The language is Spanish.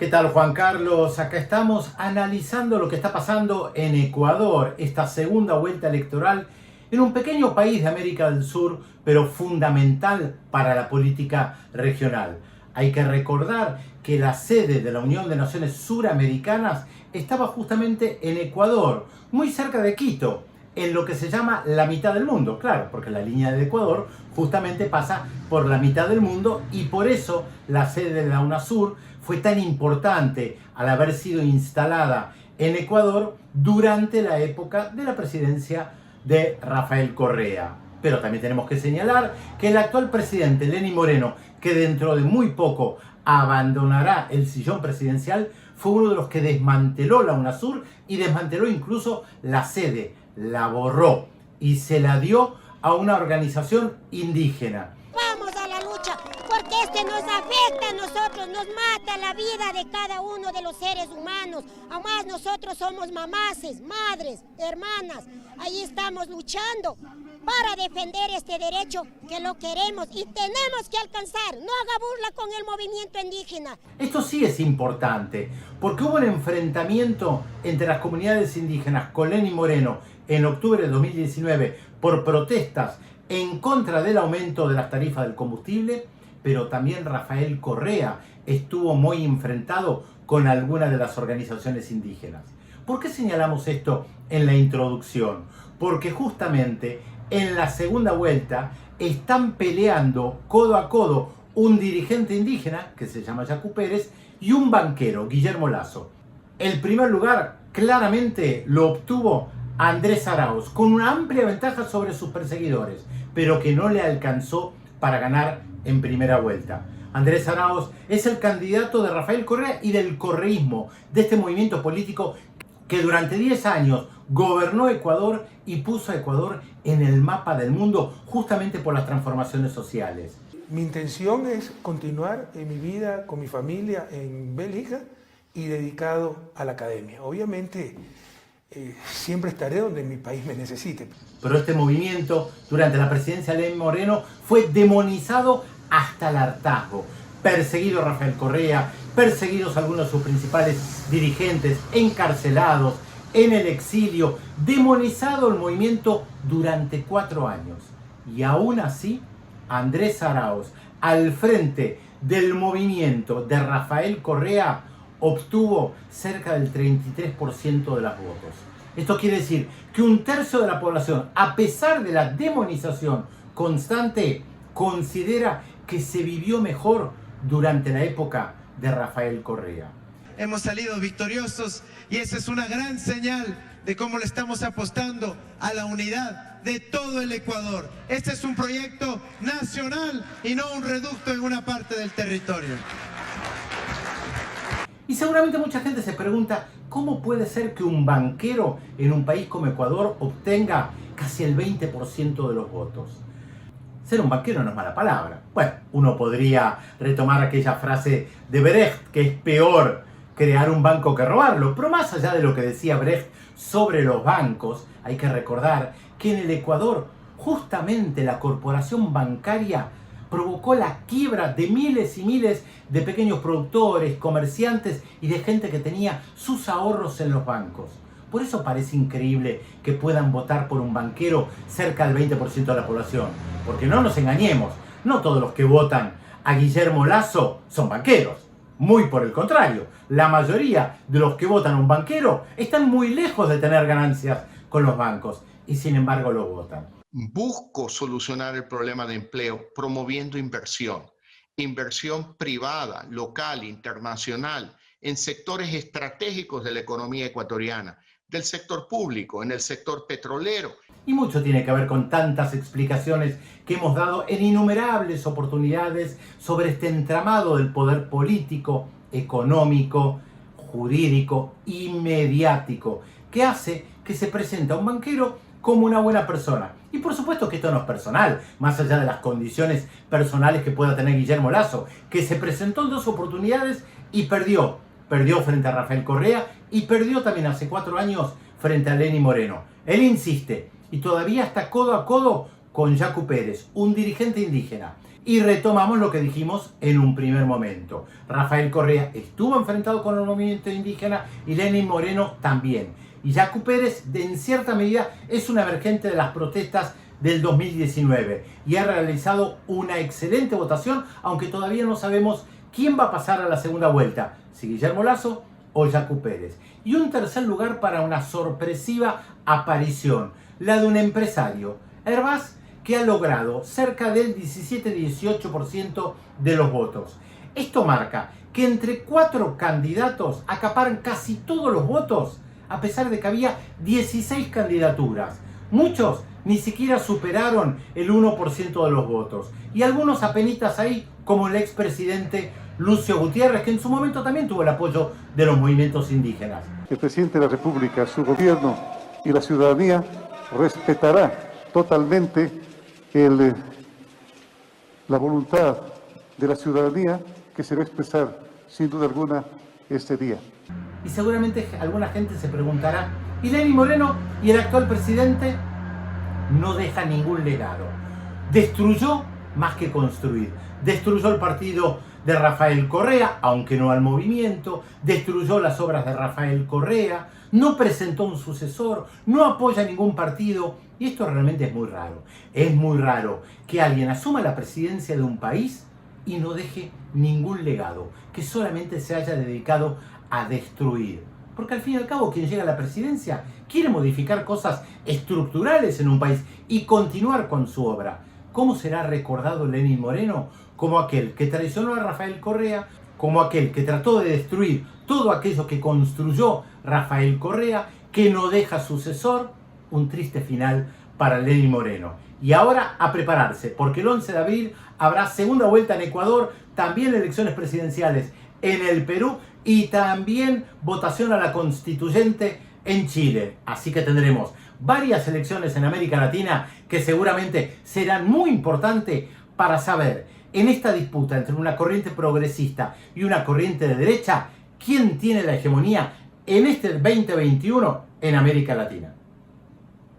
¿Qué tal, Juan Carlos? Acá estamos analizando lo que está pasando en Ecuador, esta segunda vuelta electoral en un pequeño país de América del Sur, pero fundamental para la política regional. Hay que recordar que la sede de la Unión de Naciones Suramericanas estaba justamente en Ecuador, muy cerca de Quito, en lo que se llama la mitad del mundo, claro, porque la línea de Ecuador justamente pasa por la mitad del mundo y por eso la sede de la UNASUR fue tan importante al haber sido instalada en Ecuador durante la época de la presidencia de Rafael Correa. Pero también tenemos que señalar que el actual presidente, Lenín Moreno, que dentro de muy poco abandonará el sillón presidencial, fue uno de los que desmanteló la UNASUR y desmanteló incluso la sede, la borró y se la dio a una organización indígena. Vamos a la lucha, porque nos afecta a nosotros, nos mata la vida de cada uno de los seres humanos. Además nosotros somos mamaces, madres, hermanas, ahí estamos luchando para defender este derecho que lo queremos y tenemos que alcanzar. No haga burla con el movimiento indígena. Esto sí es importante, porque hubo un enfrentamiento entre las comunidades indígenas con Lenín Moreno en octubre de 2019 por protestas en contra del aumento de las tarifas del combustible, pero también Rafael Correa estuvo muy enfrentado con algunas de las organizaciones indígenas. ¿Por qué señalamos esto en la introducción? Porque justamente en la segunda vuelta están peleando codo a codo un dirigente indígena, que se llama Yacu Pérez, y un banquero, Guillermo Lasso. El primer lugar claramente lo obtuvo Andrés Arauz, con una amplia ventaja sobre sus perseguidores, pero que no le alcanzó para ganar en primera vuelta. Andrés Arauz es el candidato de Rafael Correa y del correísmo, de este movimiento político que durante 10 años gobernó Ecuador y puso a Ecuador en el mapa del mundo justamente por las transformaciones sociales. Mi intención es continuar en mi vida con mi familia en Bélgica y dedicado a la academia. Obviamente, siempre estaré donde mi país me necesite. Pero este movimiento, durante la presidencia de Lenín Moreno, fue demonizado hasta el hartazgo. Perseguido Rafael Correa, perseguidos algunos de sus principales dirigentes, encarcelados, en el exilio, demonizado el movimiento durante 4 años. Y aún así, Andrés Arauz, al frente del movimiento de Rafael Correa, obtuvo cerca del 33% de los votos. Esto quiere decir que un tercio de la población, a pesar de la demonización constante, considera que se vivió mejor durante la época de Rafael Correa. Hemos salido victoriosos y esa es una gran señal de cómo le estamos apostando a la unidad de todo el Ecuador. Este es un proyecto nacional y no un reducto en una parte del territorio. Y seguramente mucha gente se pregunta cómo puede ser que un banquero en un país como Ecuador obtenga casi el 20% de los votos. Ser un banquero no es mala palabra. Bueno, uno podría retomar aquella frase de Brecht, que es peor crear un banco que robarlo. Pero más allá de lo que decía Brecht sobre los bancos, hay que recordar que en el Ecuador justamente la corporación bancaria provocó la quiebra de miles y miles de pequeños productores, comerciantes y de gente que tenía sus ahorros en los bancos. Por eso parece increíble que puedan votar por un banquero cerca del 20% de la población. Porque no nos engañemos, no todos los que votan a Guillermo Lasso son banqueros. Muy por el contrario, la mayoría de los que votan a un banquero están muy lejos de tener ganancias con los bancos y sin embargo lo votan. Busco solucionar el problema de empleo promoviendo inversión privada, local, internacional, en sectores estratégicos de la economía ecuatoriana, del sector público, en el sector petrolero. Y mucho tiene que ver con tantas explicaciones que hemos dado en innumerables oportunidades sobre este entramado del poder político, económico, jurídico y mediático, que hace que se presente a un banquero como una buena persona. Y por supuesto que esto no es personal, más allá de las condiciones personales que pueda tener Guillermo Lasso, que se presentó en 2 oportunidades y perdió. Perdió frente a Rafael Correa y perdió también hace 4 años frente a Lenín Moreno. Él insiste y todavía está codo a codo con Yacu Pérez, un dirigente indígena, Y retomamos lo que dijimos en un primer momento. Rafael Correa estuvo enfrentado con el movimiento indígena y Lenín Moreno también. Y Yacu Pérez, en cierta medida, es un emergente de las protestas del 2019 y ha realizado una excelente votación, aunque todavía no sabemos quién va a pasar a la segunda vuelta, si Guillermo Lasso o Yacu Pérez. Y un tercer lugar para una sorpresiva aparición, la de un empresario, Hervás, que ha logrado cerca del 17-18% de los votos. Esto marca que entre 4 candidatos acaparan casi todos los votos, a pesar de que había 16 candidaturas. Muchos ni siquiera superaron el 1% de los votos. Y algunos apenitas ahí, como el expresidente Lucio Gutiérrez, que en su momento también tuvo el apoyo de los movimientos indígenas. El presidente de la República, su gobierno y la ciudadanía respetará totalmente la voluntad de la ciudadanía que se va a expresar sin duda alguna este día. Y seguramente alguna gente se preguntará, ¿y Lenín Moreno y el actual presidente? No deja ningún legado. Destruyó más que construir. Destruyó el partido de Rafael Correa, aunque no al movimiento. Destruyó las obras de Rafael Correa. No presentó un sucesor. No apoya ningún partido. Y esto realmente es muy raro. Es muy raro que alguien asuma la presidencia de un país y no deje ningún legado. Que solamente se haya dedicado a destruir. Porque al fin y al cabo, quien llega a la presidencia quiere modificar cosas estructurales en un país y continuar con su obra. ¿Cómo será recordado Lenín Moreno? Como aquel que traicionó a Rafael Correa, como aquel que trató de destruir todo aquello que construyó Rafael Correa, que no deja sucesor. Un triste final para Lenín Moreno. Y ahora a prepararse, porque el 11 de abril habrá segunda vuelta en Ecuador, también elecciones presidenciales en el Perú y también votación a la constituyente en Chile. Así que tendremos varias elecciones en América Latina que seguramente serán muy importantes para saber, en esta disputa entre una corriente progresista y una corriente de derecha, quién tiene la hegemonía en este 2021 en América Latina.